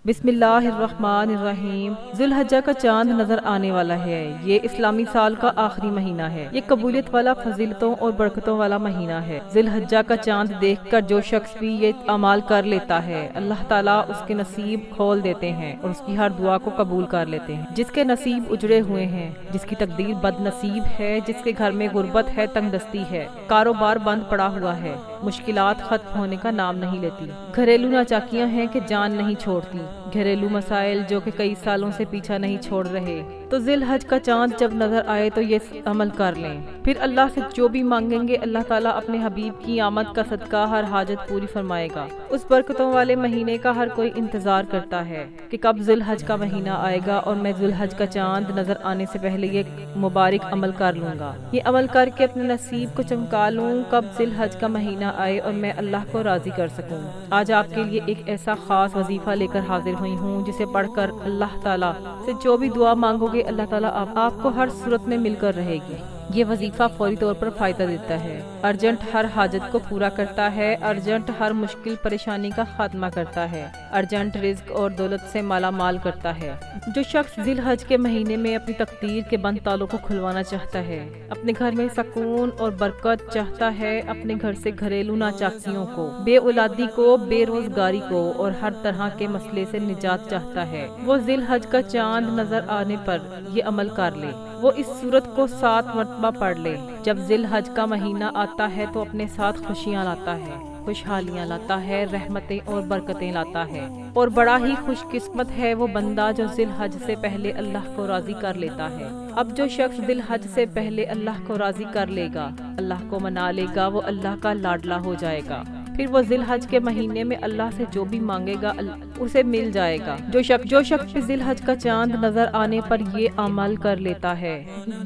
بسم اللہ الرحمن الرحیم۔ ذی الحجہ کا چاند نظر آنے والا ہے۔ یہ اسلامی سال کا آخری مہینہ ہے۔ یہ قبولیت والا، فضیلتوں اور برکتوں والا مہینہ ہے۔ ذی الحجہ کا چاند دیکھ کر جو شخص بھی یہ اعمال کر لیتا ہے، اللہ تعالیٰ اس کے نصیب کھول دیتے ہیں اور اس کی ہر دعا کو قبول کر لیتے ہیں۔ جس کے نصیب اجڑے ہوئے ہیں، جس کی تقدیر بد نصیب ہے، جس کے گھر میں غربت ہے، تنگ دستی ہے، کاروبار بند پڑا ہوا ہے، مشکلات ختم ہونے کا نام نہیں لیتی، گھریلو ناچاکیاں ہیں کہ جان نہیں چھوڑتی، گھریلو مسائل جو کہ کئی سالوں سے پیچھا نہیں چھوڑ رہے، تو ذی الحج کا چاند جب نظر آئے تو یہ عمل کر لیں۔ پھر اللہ سے جو بھی مانگیں گے، اللہ تعالیٰ اپنے حبیب کی آمد کا صدقہ ہر حاجت پوری فرمائے گا۔ اس برکتوں والے مہینے کا ہر کوئی انتظار کرتا ہے کہ کب ذی الحج کا مہینہ آئے گا اور میں ذی الحج کا چاند نظر آنے سے پہلے یہ مبارک عمل کر لوں گا، یہ عمل کر کے اپنے نصیب کو چمکا لوں، کب ذی الحج کا مہینہ آئے اور میں اللہ کو راضی کر سکوں۔ آج آپ کے لیے ایک ایسا خاص وظیفہ لے کر حاضر ہوئی ہوں جسے پڑھ کر اللہ تعالیٰ سے جو بھی دعا مانگو گے، اللہ تعالیٰ آپ کو ہر صورت میں مل کر رہے گی۔ یہ وظیفہ فوری طور پر فائدہ دیتا ہے، ارجنٹ ہر حاجت کو پورا کرتا ہے، ارجنٹ ہر مشکل پریشانی کا خاتمہ کرتا ہے، ارجنٹ رزق اور دولت سے مالا مال کرتا ہے۔ جو شخص ذی الحج کے مہینے میں اپنی تقدیر کے بند تالوں کو کھلوانا چاہتا ہے، اپنے گھر میں سکون اور برکت چاہتا ہے، اپنے گھر سے گھریلو ناچاکیوں کو، بے اولادی کو، بے روزگاری کو اور ہر طرح کے مسئلے سے نجات چاہتا ہے، وہ ذی الحج کا چاند نظر آنے پر یہ عمل کر لے۔ وہ اس سورت کو 7 مرتبہ پڑھ لے۔ جب ذی الحج کا مہینہ آتا ہے تو اپنے ساتھ خوشیاں لاتا ہے، خوشحالیاں لاتا ہے، رحمتیں اور برکتیں لاتا ہے، اور بڑا ہی خوش قسمت ہے وہ بندہ جو ذی الحج سے پہلے اللہ کو راضی کر لیتا ہے۔ اب جو شخص ذی الحج سے پہلے اللہ کو راضی کر لے گا، اللہ کو منا لے گا، وہ اللہ کا لاڈلا ہو جائے گا۔ پھر وہ ذی الحج کے مہینے میں اللہ سے جو بھی مانگے گا اسے مل جائے گا۔ جو شخص ذی الحج کا چاند نظر آنے پر یہ عمل کر لیتا ہے،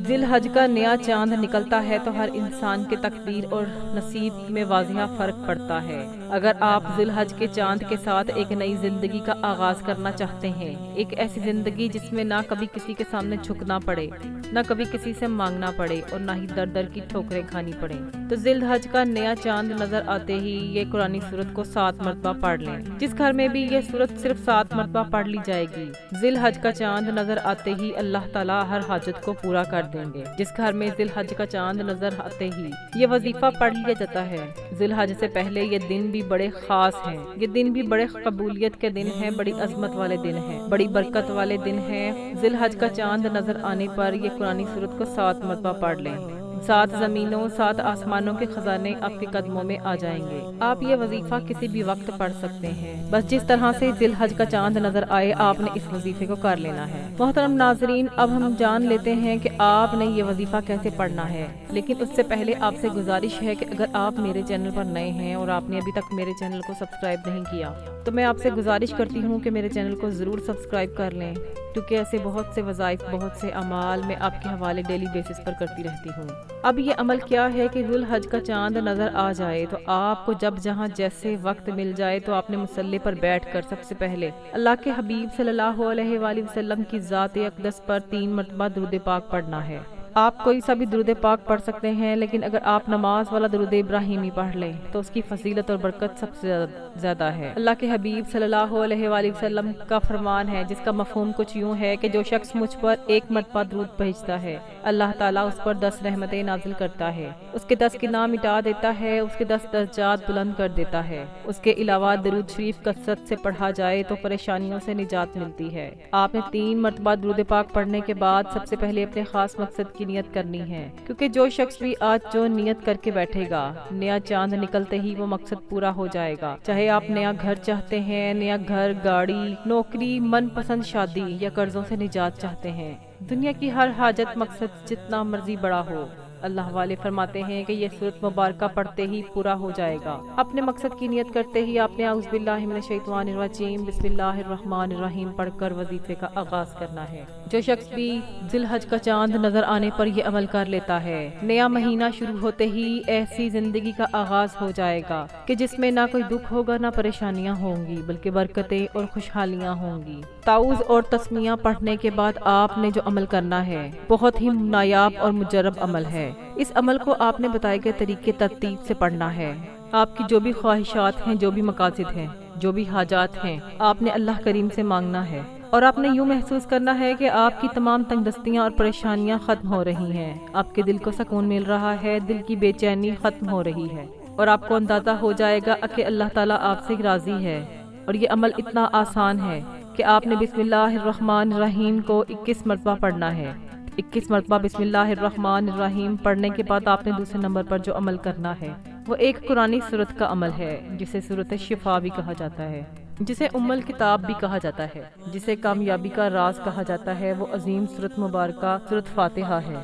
ذی الحج کا نیا چاند نکلتا ہے تو ہر انسان کے تقدیر اور نصیب میں واضح فرق پڑتا ہے۔ اگر آپ ذی الحج کے چاند کے ساتھ ایک نئی زندگی کا آغاز کرنا چاہتے ہیں، ایک ایسی زندگی جس میں نہ کبھی کسی کے سامنے جھکنا پڑے، نہ کبھی کسی سے مانگنا پڑے اور نہ ہی در در کی ٹھوکریں کھانی پڑیں، تو ذی الحج کا نیا چاند نظر آتے ہی یہ قرآنی سورت کو 7 مرتبہ پڑھ لیں۔ جس گھر میں بھی یہ سورت صرف 7 مرتبہ پڑھ لی جائے گی، ذی الحج کا چاند نظر آتے ہی اللہ تعالیٰ ہر حاجت کو پورا کر دیں گے۔ جس گھر میں ذی الحج کا چاند نظر آتے ہی یہ وظیفہ پڑھ لیا جاتا ہے، ذی الحج سے پہلے یہ دن بھی بڑے خاص ہیں، یہ دن بھی بڑے قبولیت کے دن ہیں، بڑی عظمت والے دن ہیں، بڑی برکت والے دن ہیں۔ ذی الحج کا چاند نظر آنے پر یہ قرآنی سورت کو 7 مرتبہ پڑھ لیں۔ 7 زمینوں 7 آسمانوں کے خزانے آپ کے قدموں میں آ جائیں گے۔ آپ یہ وظیفہ کسی بھی وقت پڑھ سکتے ہیں، بس جس طرح سے ذی الحج کا چاند نظر آئے آپ نے اس وظیفے کو کر لینا ہے۔ محترم ناظرین، اب ہم جان لیتے ہیں کہ آپ نے یہ وظیفہ کیسے پڑھنا ہے، لیکن اس سے پہلے آپ سے گزارش ہے کہ اگر آپ میرے چینل پر نئے ہیں اور آپ نے ابھی تک میرے چینل کو سبسکرائب نہیں کیا تو میں آپ سے گزارش کرتی ہوں کہ میرے چینل کو ضرور سبسکرائب کر لیں، کیونکہ ایسے بہت سے وظائف، بہت سے اعمال میں آپ کے حوالے ڈیلی بیسس پر کرتی رہتی ہوں۔ اب یہ عمل کیا ہے کہ ذی الحج کا چاند نظر آ جائے تو آپ کو جب جہاں جیسے وقت مل جائے تو آپ نے مصلی پر بیٹھ کر سب سے پہلے اللہ کے حبیب صلی اللہ علیہ وآلہ وسلم کی ذات اقدس پر 3 مرتبہ درود پاک پڑھنا ہے۔ آپ کوئی سا بھی درود پاک پڑھ سکتے ہیں، لیکن اگر آپ نماز والا درود ابراہیمی پڑھ لیں تو اس کی فضیلت اور برکت سب سے زیادہ ہے۔ اللہ کے حبیب صلی اللہ علیہ وآلہ وسلم کا فرمان ہے، جس کا مفہوم کچھ یوں ہے کہ جو شخص مجھ پر 1 مرتبہ درود بھیجتا ہے، اللہ تعالیٰ اس پر 10 رحمتیں نازل کرتا ہے، اس کے 10 گناہ مٹا دیتا ہے، اس کے 10 درجات بلند کر دیتا ہے۔ اس کے علاوہ درود شریف کثرت سے پڑھا جائے تو پریشانیوں سے نجات ملتی ہے۔ آپ نے 3 مرتبہ درود پاک پڑھنے کے بعد سب سے پہلے اپنے خاص مقصد کی نیت کرنی ہے، کیونکہ جو شخص بھی آج جو نیت کر کے بیٹھے گا، نیا چاند نکلتے ہی وہ مقصد پورا ہو جائے گا۔ چاہے آپ نیا گھر چاہتے ہیں، نیا گھر، گاڑی، نوکری، من پسند شادی یا قرضوں سے نجات چاہتے ہیں، دنیا کی ہر حاجت، مقصد جتنا مرضی بڑا ہو، اللہ والے فرماتے ہیں کہ یہ سورت مبارکہ پڑھتے ہی پورا ہو جائے گا۔ اپنے مقصد کی نیت کرتے ہی آپ نے اعوذ باللہ من الشیطان الرجیم بسم اللہ الرحمن الرحیم پڑھ کر وظیفے کا آغاز کرنا ہے۔ جو شخص بھی ذی الحج کا چاند نظر آنے پر یہ عمل کر لیتا ہے، نیا مہینہ شروع ہوتے ہی ایسی زندگی کا آغاز ہو جائے گا کہ جس میں نہ کوئی دکھ ہوگا، نہ پریشانیاں ہوں گی، بلکہ برکتیں اور خوشحالیاں ہوں گی۔ تعوذ اور تسمیہ پڑھنے کے بعد آپ نے جو عمل کرنا ہے بہت ہی نایاب اور مجرب عمل ہے۔ اس عمل کو آپ نے بتائے گئے طریقے ترتیب سے پڑھنا ہے۔ آپ کی جو بھی خواہشات ہیں، جو بھی مقاصد ہیں، جو بھی حاجات ہیں آپ نے اللہ کریم سے مانگنا ہے، اور آپ نے یوں محسوس کرنا ہے کہ آپ کی تمام تنگ دستیاں اور پریشانیاں ختم ہو رہی ہیں، آپ کے دل کو سکون مل رہا ہے، دل کی بے چینی ختم ہو رہی ہے، اور آپ کو اندازہ ہو جائے گا کہ اللہ تعالیٰ آپ سے راضی ہے۔ اور یہ عمل اتنا آسان ہے کہ آپ نے بسم اللہ الرحمن الرحیم کو 21 مرتبہ پڑھنا ہے۔ 21 مرتبہ بسم اللہ الرحمن الرحیم پڑھنے کے بعد آپ نے دوسرے نمبر پر جو عمل کرنا ہے وہ ایک قرآنی سورت کا عمل ہے، جسے سورت شفا بھی کہا جاتا ہے، جسے ام الکتاب بھی کہا جاتا ہے، جسے کامیابی کا راز کہا جاتا ہے۔ وہ عظیم سورت مبارکہ سورت فاتحہ ہے۔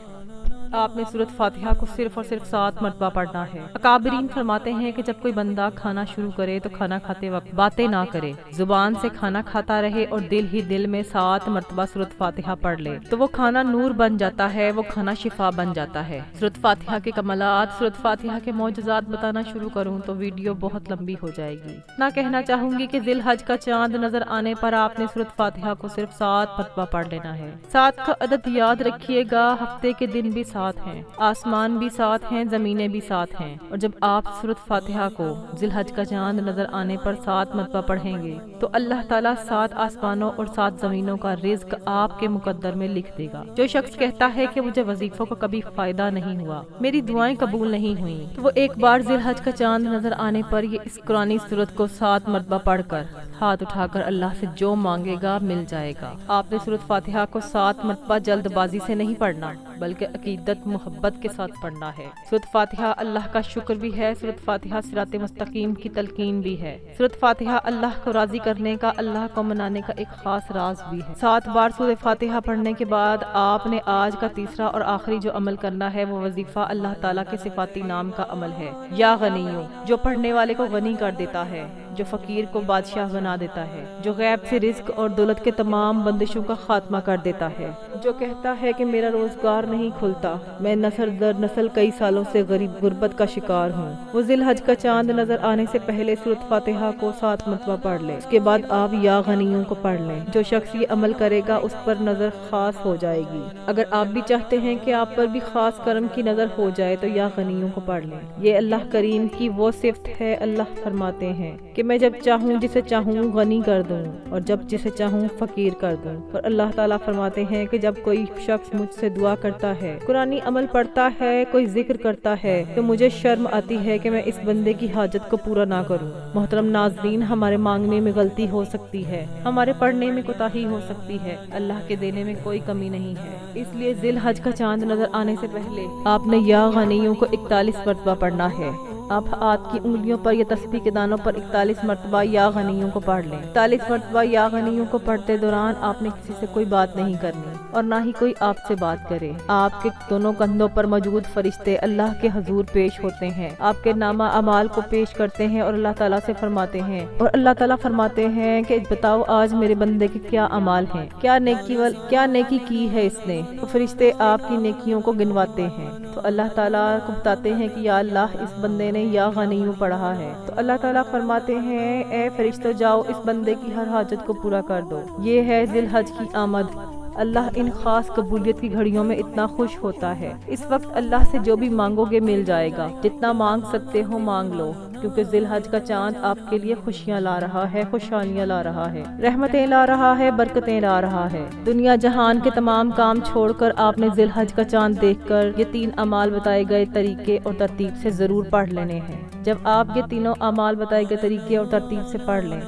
آپ نے سورت فاتحہ کو صرف اور صرف 7 مرتبہ پڑھنا ہے۔ اکابرین فرماتے ہیں کہ جب کوئی بندہ کھانا شروع کرے تو کھانا کھاتے وقت باتیں نہ کرے، زبان سے کھانا کھاتا رہے اور دل ہی دل میں 7 مرتبہ سورت فاتحہ پڑھ لے تو وہ کھانا نور بن جاتا ہے، وہ کھانا شفا بن جاتا ہے۔ سورت فاتحہ کے کمالات، سورت فاتحہ کے معجزات بتانا شروع کروں تو ویڈیو بہت لمبی ہو جائے گی۔ نہ کہنا چاہوں گی کہ ذی الحج کا چاند نظر آنے پر آپ نے سورت فاتحہ کو صرف 7 مرتبہ پڑھ لینا ہے۔ 7 کا عدد یاد رکھیے گا، ہفتے کے دن بھی 7 ہیں، آسمان بھی 7 ہیں، زمینیں بھی 7 ہیں، اور جب آپ سورت فاتحہ کو ذی الحج کا چاند نظر آنے پر 7 مرتبہ پڑھیں گے تو اللہ تعالیٰ 7 آسمانوں اور 7 زمینوں کا رزق آپ کے مقدر میں لکھ دے گا۔ جو شخص کہتا ہے کہ مجھے وظیفوں کا کبھی فائدہ نہیں ہوا، میری دعائیں قبول نہیں ہوئیں، تو وہ ایک بار ذی الحج کا چاند نظر آنے پر یہ اس قرآنی سورت کو 7 مرتبہ پڑھ کر ہاتھ اٹھا کر اللہ سے جو مانگے گا مل جائے گا۔ آپ نے سورت فاتحہ کو 7 مرتبہ جلد بازی سے نہیں پڑھنا بلکہ عقیدت محبت کے ساتھ پڑھنا ہے۔ سورت فاتحہ اللہ کا شکر بھی ہے، سورت فاتحہ صراط مستقیم کی تلقین بھی ہے، سورت فاتحہ اللہ کو راضی کرنے کا، اللہ کو منانے کا ایک خاص راز بھی ہے۔ 7 بار سورت فاتحہ پڑھنے کے بعد آپ نے آج کا تیسرا اور آخری جو عمل کرنا ہے وہ وظیفہ اللہ تعالیٰ کے صفاتی نام کا عمل ہے، یا غنیوں، جو پڑھنے والے کو غنی کر دیتا ہے، جو فقیر کو بادشاہ بنا دیتا ہے، جو غیب سے رزق اور دولت کے تمام بندشوں کا خاتمہ کر دیتا ہے، جو کہتا ہے کہ میرا روزگار نہیں کھلتا، میں نسل در نسل کئی سالوں سے غربت کا شکار ہوں، وہ ذی الحج کا چاند نظر آنے سے پہلے سورت فاتحہ کو 7 مرتبہ پڑھ لے۔ اس کے بعد آپ یا غنیوں کو پڑھ لیں۔ جو شخص یہ عمل کرے گا اس پر نظر خاص ہو جائے گی۔ اگر آپ بھی چاہتے ہیں کہ آپ پر بھی خاص کرم کی نظر ہو جائے تو یا غنیوں کو پڑھ لیں۔ یہ اللہ کریم کی وہ صفت ہے۔ اللہ فرماتے ہیں کہ میں جب چاہوں جسے چاہوں غنی کر دوں اور جب جسے چاہوں فقیر کر دوں۔ اور اللہ تعالیٰ فرماتے ہیں کہ جب کوئی شخص مجھ سے دعا کرتا ہے، قرآنی عمل پڑھتا ہے، کوئی ذکر کرتا ہے تو مجھے شرم آتی ہے کہ میں اس بندے کی حاجت کو پورا نہ کروں۔ محترم ناظرین، ہمارے مانگنے میں غلطی ہو سکتی ہے، ہمارے پڑھنے میں کوتاہی ہو سکتی ہے، اللہ کے دینے میں کوئی کمی نہیں ہے۔ اس لیے ذی الحج کا چاند نظر آنے سے پہلے آپ نے یا غنیوں کو 41 مرتبہ پڑھنا ہے۔ آپ ہاتھ کی انگلیوں پر یا تسبیح کے دانوں پر 41 مرتبہ یا غنیوں کو پڑھ لیں۔ 41 مرتبہ یا غنیوں کو پڑھتے دوران آپ نے کسی سے کوئی بات نہیں کرنی اور نہ ہی کوئی آپ سے بات کرے۔ آپ کے دونوں کندھوں پر موجود فرشتے اللہ کے حضور پیش ہوتے ہیں، آپ کے نامہ اعمال کو پیش کرتے ہیں اور اللہ تعالیٰ سے فرماتے ہیں، اور اللہ تعالیٰ فرماتے ہیں کہ بتاؤ آج میرے بندے کے کیا اعمال ہیں، کیا نیکی کی ہے اس نے۔ تو فرشتے آپ کی نیکیوں کو گنواتے ہیں تو اللہ تعالیٰ کو بتاتے ہیں کہ یا اللہ اس بندے نے یا غنیوں پڑھا ہے، تو اللہ تعالیٰ فرماتے ہیں اے فرشتوں جاؤ اس بندے کی ہر حاجت کو پورا کر دو۔ یہ ہے ذی الحج کی آمد۔ اللہ ان خاص قبولیت کی گھڑیوں میں اتنا خوش ہوتا ہے۔ اس وقت اللہ سے جو بھی مانگو گے مل جائے گا، جتنا مانگ سکتے ہو مانگ لو، کیونکہ ذی الحج کا چاند آپ کے لیے خوشیاں لا رہا ہے، خوشحالیاں لا رہا ہے، رحمتیں لا رہا ہے، برکتیں لا رہا ہے۔ دنیا جہان کے تمام کام چھوڑ کر آپ نے ذی الحج کا چاند دیکھ کر یہ 3 اعمال بتائے گئے طریقے اور ترتیب سے ضرور پڑھ لینے ہیں۔ جب آپ یہ تینوں اعمال بتائے گئے طریقے اور ترتیب سے پڑھ لیں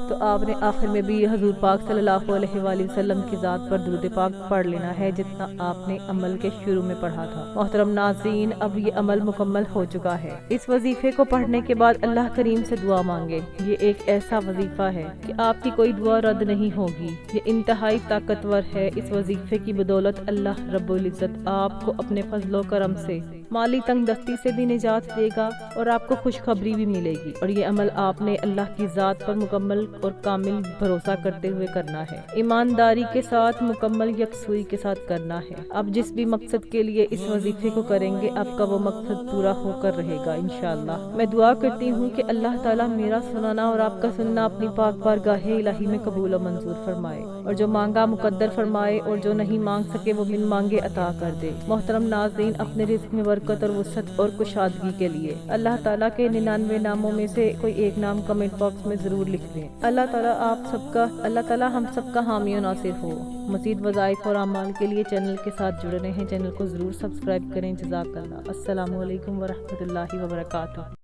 تو آپ نے آخر میں بھی حضور پاک صلی اللہ علیہ وآلہ وسلم کی ذات پر درود پاک پڑھ لینا ہے جتنا آپ نے عمل کے شروع میں پڑھا تھا۔ محترم ناظرین، اب یہ عمل مکمل ہو چکا ہے۔ اس وظیفے کو پڑھنے کے بعد اللہ کریم سے دعا مانگے۔ یہ ایک ایسا وظیفہ ہے کہ آپ کی کوئی دعا رد نہیں ہوگی۔ یہ انتہائی طاقتور ہے۔ اس وظیفے کی بدولت اللہ رب العزت آپ کو اپنے فضل و کرم سے مالی تنگ دستی سے بھی نجات دے گا اور آپ کو خوشخبری بھی ملے گی۔ اور یہ عمل آپ نے اللہ کی ذات پر مکمل اور کامل بھروسہ کرتے ہوئے کرنا ہے، ایمانداری کے ساتھ، مکمل یکسوئی کے ساتھ کرنا ہے۔ آپ جس بھی مقصد کے لیے اس وظیفے کو کریں گے آپ کا وہ مقصد پورا ہو کر رہے گا انشاءاللہ۔ میں دعا کرتی ہوں کہ اللہ تعالیٰ میرا سنانا اور آپ کا سننا اپنی پاک بارگاہ الہی میں قبول و منظور فرمائے، اور جو مانگا مقدر فرمائے اور جو نہیں مانگ سکے وہ من مانگے عطا کر دے۔ محترم ناظرین، اپنے رزق میں برکت اور وسعت اور کشادگی کے لیے۔ اللہ تعالیٰ کے 99 ناموں میں سے کوئی ایک نام کمنٹ باکس میں ضرور لکھ دیں۔ اللہ تعالیٰ ہم سب کا حامی و ناصر ہو۔ مزید وظائف اور اعمال کے لیے چینل کے ساتھ جڑے رہیں۔ چینل کو ضرور سبسکرائب کریں۔ جزاک اللہ۔ السلام علیکم ورحمۃ اللہ وبرکاتہ۔